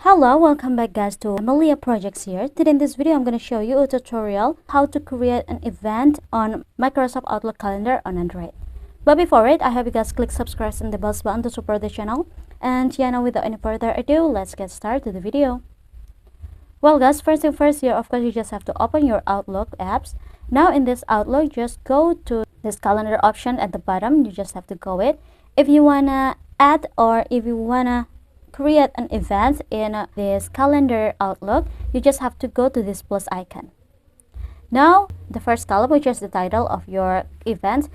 Hello, welcome back guys to Amalia Projects here. Today in this video I'm going to show you a tutorial how to create an event on Microsoft Outlook calendar on Android. But before it, I hope you guys click subscribe and the bell button to support the channel. And yeah, now without any further ado, let's get started to the video. Well guys, first thing first here, of course you just have to open your Outlook apps. Now in this Outlook, just go to this calendar option at the bottom. You just have to go it. If you wanna add or if you wanna create an event in this calendar Outlook, you just have to go to this plus icon. Now the first column, which is the title of your event.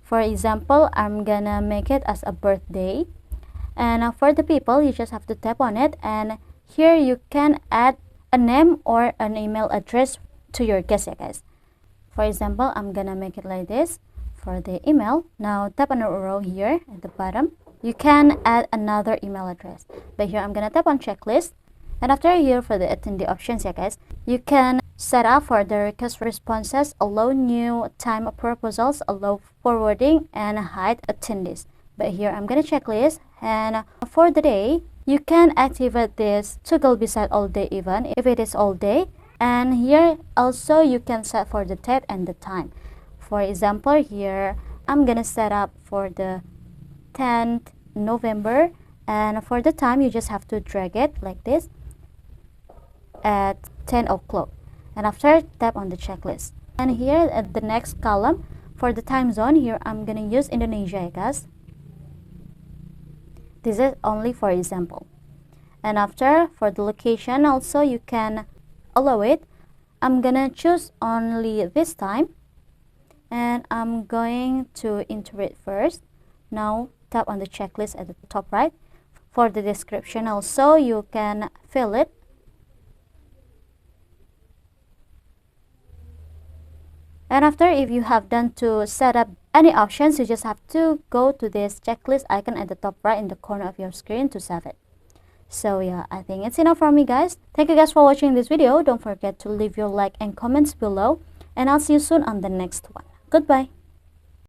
For example, I'm gonna make it as a birthday, and for the people you just have to tap on it, and here you can add a name or an email address to your guest, guys. For example, I'm gonna make it like this for the email. Now tap on a row here at the bottom. You can add another email address, but here I'm gonna tap on checklist, and after here for the attendee options, guys, you can set up for the request responses, allow new time of proposals, allow forwarding, and hide attendees. But here I'm gonna checklist, and for the day you can activate this toggle beside all day event if it is all day, and here also you can set for the date and the time. For example, here I'm gonna set up for the 10th November, and for the time you just have to drag it like this at 10 o'clock, and after tap on the checklist. And here at the next column for the time zone, here I'm gonna use Indonesia, guys. This is only for example. And after for the location also you can allow it. I'm gonna choose only this time, and I'm going to enter it first. Now tap on the checklist at the top right. For the description also you can fill it. And after, if you have done to set up any options, you just have to go to this checklist icon at the top right in the corner of your screen to save it. So yeah, I think it's enough from me, guys. Thank you guys for watching this video. Don't forget to leave your like and comments below, and I'll see you soon on the next one. Goodbye.